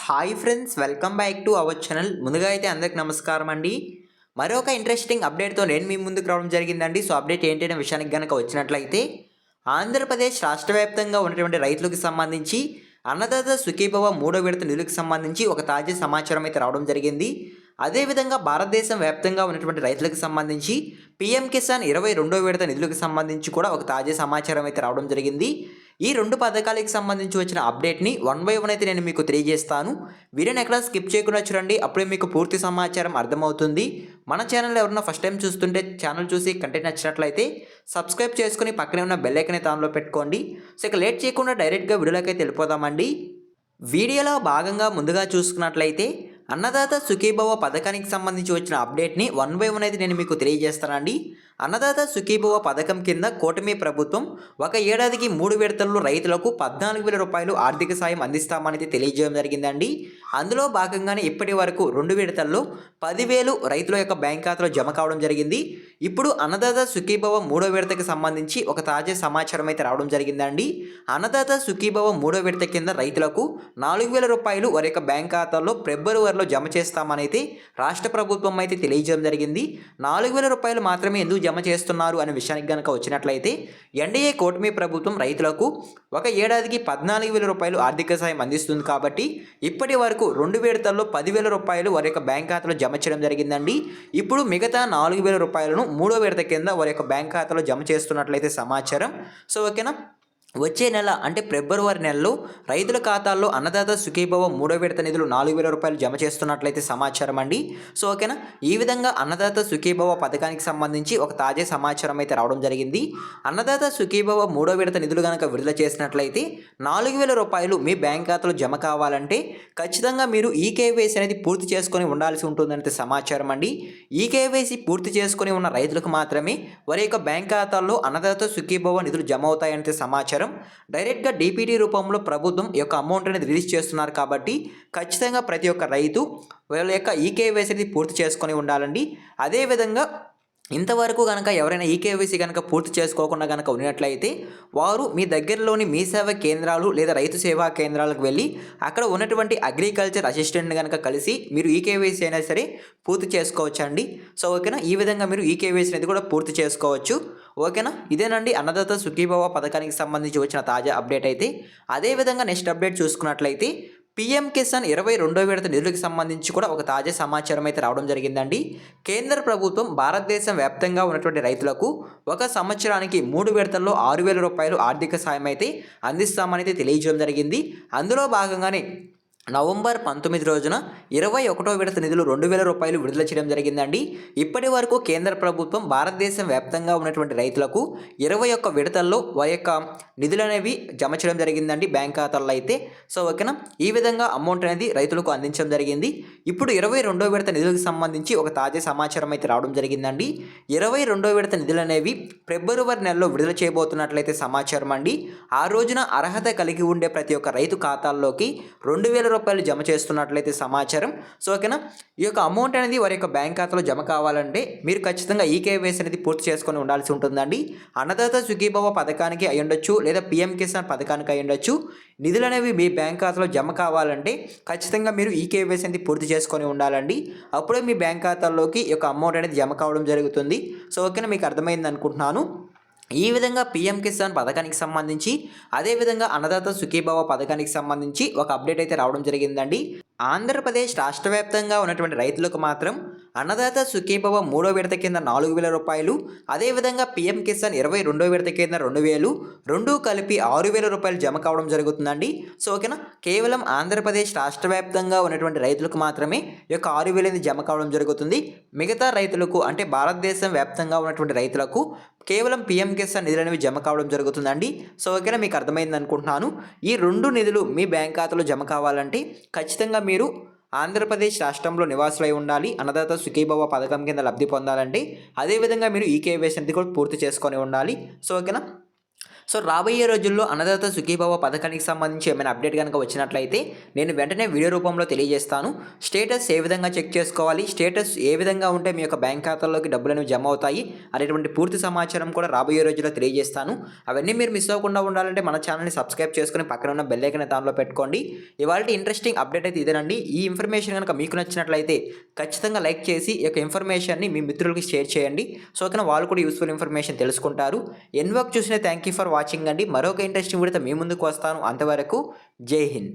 Hi friends, welcome back to our channel. ముందుగా అయితే అందరికి నమస్కారం అండి. మరొక ఇంట్రెస్టింగ్ అప్డేట్తో నేను మీ ముందుకు రావడం జరిగిందండి. సో అప్డేట్ ఏంటనే విషయానికి కనుక వచ్చినట్లయితే, ఆంధ్రప్రదేశ్ రాష్ట్ర వ్యాప్తంగా ఉన్నటువంటి రైతులకు సంబంధించి అన్నదాత సుఖీభవ మూడో విడత నిధులకు సంబంధించి ఒక తాజా సమాచారం అయితే రావడం జరిగింది. అదేవిధంగా భారతదేశం వ్యాప్తంగా ఉన్నటువంటి రైతులకు సంబంధించి పీఎం కిసాన్ 22వ విడత నిధులకు సంబంధించి కూడా ఒక తాజా సమాచారం అయితే రావడం జరిగింది. ఈ రెండు పథకాలకు సంబంధించి వచ్చిన అప్డేట్ని వన్ బై వన్ అయితే నేను మీకు తెలియజేస్తాను. వీడియోని ఎక్కడ స్కిప్ చేయకుండా చూడండి, అప్పుడే మీకు పూర్తి సమాచారం అర్థమవుతుంది. మన ఛానల్ ఎవరన్నా ఫస్ట్ టైం చూస్తుంటే ఛానల్ చూసి కంటెంట్ నచ్చినట్లయితే సబ్స్క్రైబ్ చేసుకుని పక్కనే ఉన్న బెల్ ఐకాన్ అయితే ఆన్లో పెట్టుకోండి. సో ఇక లేట్ చేయకుండా డైరెక్ట్గా వీడియోలోకి అయితే వెళ్ళిపోదామండి. వీడియోలో భాగంగా ముందుగా చూసుకున్నట్లయితే అన్నదాత సుఖీభవ పథకానికి సంబంధించి వచ్చిన అప్డేట్ని వన్ బై వన్ అయితే నేను మీకు తెలియజేస్తానండి. అన్నదాత సుఖీభవ పథకం కింద కూటమి ప్రభుత్వం ఒక ఏడాదికి 3 విడతల్లో రైతులకు 14,000 రూపాయలు ఆర్థిక సాయం అందిస్తామని తెలియజేయడం జరిగిందండి. అందులో భాగంగానే ఇప్పటి వరకు 2 విడతల్లో 10,000 రైతుల యొక్క బ్యాంక్ ఖాతాలో జమ కావడం జరిగింది. ఇప్పుడు అన్నదాత సుఖీభవ 3వ విడతకి సంబంధించి ఒక తాజా సమాచారం అయితే రావడం జరిగిందండి. అన్నదాత సుఖీభవ 3వ విడత కింద రైతులకు 4,000 రూపాయలు వారి యొక్క బ్యాంక్ ఖాతాల్లో ఫిబ్రవరిలో జమ చేస్తామనైతే రాష్ట్ర ప్రభుత్వం అయితే తెలియజేయడం జరిగింది. 4,000 రూపాయలు మాత్రమే ఎందుకు జమ చేస్తున్నారు అనే విషయానికి కనుక వచ్చినట్లయితే, ఎన్డీఏ కూటమి ప్రభుత్వం రైతులకు ఒక ఏడాదికి 14,000 రూపాయలు ఆర్థిక సాయం అందిస్తుంది కాబట్టి ఇప్పటి వరకు 2 విడతల్లో 10,000 రూపాయలు వారి యొక్క బ్యాంక్ ఖాతాలో జమ చేయడం జరిగిందండి. ఇప్పుడు మిగతా 4,000 రూపాయలను 3వ విడత కింద వారి యొక్క బ్యాంక్ ఖాతాలో జమ చేస్తున్నట్లయితే సమాచారం. సో ఓకేనా, వచ్చే నెల అంటే ఫిబ్రవరి నెలలో రైతుల ఖాతాల్లో అన్నదాత సుఖీభవ 3వ విడత నిధులు 4,000 రూపాయలు జమ చేస్తున్నట్లయితే సమాచారం అండి. సో ఓకేనా, ఈ విధంగా అన్నదాత సుఖీభవ పథకానికి సంబంధించి ఒక తాజా సమాచారం అయితే రావడం జరిగింది. అన్నదాత సుఖీభవ 3వ విడత నిధులు కనుక విడుదల చేసినట్లయితే 4,000 రూపాయలు మీ బ్యాంక్ ఖాతాలో జమ కావాలంటే ఖచ్చితంగా మీరు ఈ కేవైసీ అనేది పూర్తి చేసుకొని ఉండాల్సి ఉంటుందంటే సమాచారం అండి. ఈ కేవైసీ పూర్తి చేసుకొని ఉన్న రైతులకు మాత్రమే వారి యొక్క బ్యాంక్ ఖాతాల్లో అన్నదాత సుఖీభవ నిధులు జమ అవుతాయంటే సమాచారం. డైరెక్ట్గా డీపీటీ రూపంలో ప్రభుత్వం యొక్క అమౌంట్ అనేది రిలీజ్ చేస్తున్నారు కాబట్టి ఖచ్చితంగా ప్రతి ఒక్క రైతు వాళ్ళ యొక్క ఈకేవైసీ పూర్తి చేసుకొని ఉండాలండి. అదేవిధంగా ఇంతవరకు కనుక ఎవరైనా ఈకేవైసీ కనుక పూర్తి చేసుకోకుండా కనుక ఉన్నట్లయితే వారు మీ దగ్గరలోని మీ సేవా కేంద్రాలు లేదా రైతు సేవా కేంద్రాలకు వెళ్ళి అక్కడ ఉన్నటువంటి అగ్రికల్చర్ అసిస్టెంట్ని కనుక కలిసి మీరు ఈకేవైసీ అయినా సరే పూర్తి చేసుకోవచ్చు అండి. సో ఓకేనా, ఈ విధంగా మీరు ఈకేవైసీ అనేది కూడా పూర్తి చేసుకోవచ్చు. ఓకేనా, ఇదేనండి అన్నదాత సుఖీభవ పథకానికి సంబంధించి వచ్చిన తాజా అప్డేట్ అయితే. అదేవిధంగా నెక్స్ట్ అప్డేట్ చూసుకున్నట్లయితే పీఎం కిసాన్ 22వ విడత నిధులకు సంబంధించి కూడా ఒక తాజా సమాచారం అయితే రావడం జరిగిందండి. కేంద్ర ప్రభుత్వం భారతదేశం వ్యాప్తంగా ఉన్నటువంటి రైతులకు ఒక సంవత్సరానికి 3 విడతల్లో 6,000 రూపాయలు ఆర్థిక సాయం అయితే అందిస్తామని అయితే తెలియజేయడం జరిగింది. అందులో భాగంగానే నవంబర్ 19 రోజున 21వ విడత నిధులు 2,000 రూపాయలు విడుదల చేయడం జరిగిందండి. ఇప్పటి వరకు కేంద్ర ప్రభుత్వం భారతదేశం వ్యాప్తంగా ఉన్నటువంటి రైతులకు 21 విడతల్లో వారి యొక్క నిధులు అనేవి జమ చేయడం జరిగిందండి బ్యాంక్ ఖాతాల్లో అయితే. సో ఓకేనా, ఈ విధంగా అమౌంట్ అనేది రైతులకు అందించడం జరిగింది. ఇప్పుడు 22వ విడత నిధులకు సంబంధించి ఒక తాజా సమాచారం అయితే రావడం జరిగిందండి. 22వ విడత నిధులు అనేవి ఫిబ్రవరి నెలలో విడుదల చేయబోతున్నట్లయితే సమాచారం అండి. ఆ రోజున అర్హత కలిగి ఉండే ప్రతి ఒక్క రైతు ఖాతాల్లోకి 2,000 రూపాయలు జమ చేస్తున్నట్లయితే సమాచారం. సో ఓకేనా, ఈ యొక్క అమౌంట్ అనేది వారి యొక్క బ్యాంక్ ఖాతాలో జమ కావాలంటే మీరు ఖచ్చితంగా ఈకేవైసీ అనేది పూర్తి చేసుకొని ఉండాల్సి ఉంటుందండి. అన్నదాత సుఖీభవ పథకానికి అయి ఉండొచ్చు లేదా పీఎం కిసాన్ పథకానికి అయి ఉండొచ్చు. నిధులు అనేవి మీ బ్యాంక్ ఖాతాలో జమ కావాలంటే ఖచ్చితంగా మీరు ఈకేవైసీ అనేది పూర్తి చేసుకొని ఉండాలండి. అప్పుడే మీ బ్యాంక్ ఖాతాల్లోకి ఈ యొక్క అమౌంట్ అనేది జమ కావడం జరుగుతుంది. సో ఓకేనా, మీకు అర్థమైంది అనుకుంటున్నాను. ఈ విధంగా పీఎం కిసాన్ పథకానికి సంబంధించి అదేవిధంగా అన్నదాత సుఖీభవ పథకానికి సంబంధించి ఒక అప్డేట్ అయితే రావడం జరిగిందండి. ఆంధ్రప్రదేశ్ రాష్ట్ర వ్యాప్తంగా ఉన్నటువంటి రైతులకు మాత్రం అన్నదాత సుఖీభవ 3వ విడత కింద 4,000 రూపాయలు, అదేవిధంగా పీఎం కిసాన్ 22వ విడత కింద 2,000, రెండూ కలిపి 6,000 రూపాయలు జమ కావడం జరుగుతుందండి. సో ఓకేనా, కేవలం ఆంధ్రప్రదేశ్ రాష్ట్ర వ్యాప్తంగా ఉన్నటువంటి రైతులకు మాత్రమే ఈ యొక్క 6,000 జమ కావడం జరుగుతుంది. మిగతా రైతులకు అంటే భారతదేశం వ్యాప్తంగా ఉన్నటువంటి రైతులకు కేవలం పీఎం కిసాన్ నిధులు అనేవి జమ కావడం జరుగుతుందండి. సో ఓకేనా, మీకు అర్థమైంది అనుకుంటున్నాను. ఈ 2 నిధులు మీ బ్యాంక్ ఖాతాలో జమ కావాలంటే ఖచ్చితంగా మీరు ఆంధ్రప్రదేశ్ రాష్ట్రంలో నివాసులై ఉండాలి. అన్నదాత సుఖీభవ పథకం కింద లబ్ధి పొందాలంటే అదేవిధంగా మీరు ఈకేవైసీ అనేది కూడా పూర్తి చేసుకొని ఉండాలి. సో ఓకేనా, సో రాబోయే రోజుల్లో అన్నదాత సుఖీభవ పథకానికి సంబంధించి ఏమైనా అప్డేట్ కనుక వచ్చినట్లయితే నేను వెంటనే వీడియో రూపంలో తెలియజేస్తాను. స్టేటస్ ఏ విధంగా చెక్ చేసుకోవాలి, స్టేటస్ ఏ విధంగా ఉంటే మీ యొక్క బ్యాంక్ ఖాతాల్లోకి డబ్బులు అనేవి జమ అవుతాయి అనేటువంటి పూర్తి సమాచారం కూడా రాబోయే రోజుల్లో తెలియజేస్తాను. అవన్నీ మీరు మిస్ అవ్వకుండా ఉండాలంటే మన ఛానల్ని సబ్స్క్రైబ్ చేసుకుని పక్కన ఉన్న బెల్ ఐకాన్ దానిలో పెట్టుకోండి. ఇవాళ ఇంట్రెస్టింగ్ అప్డేట్ అయితే ఇదేనండి. ఈ ఇన్ఫర్మేషన్ కనుక మీకు నచ్చినట్లయితే ఖచ్చితంగా లైక్ చేసి ఈ యొక్క ఇన్ఫర్మేషన్ని మీ మిత్రులకి షేర్ చేయండి. సో ఓకేనా, వాళ్ళు కూడా యూస్ఫుల్ ఇన్ఫర్మేషన్ తెలుసుకుంటారు. ఎన్ వర్క్ చూసిన థ్యాంక్ యూ ఫర్ వాచింగ్ అండి. మరొక ఇంట్రెస్టింగ్ వీడియోతో మీ ముందుకు వస్తాను. అంతవరకు జై హింద్.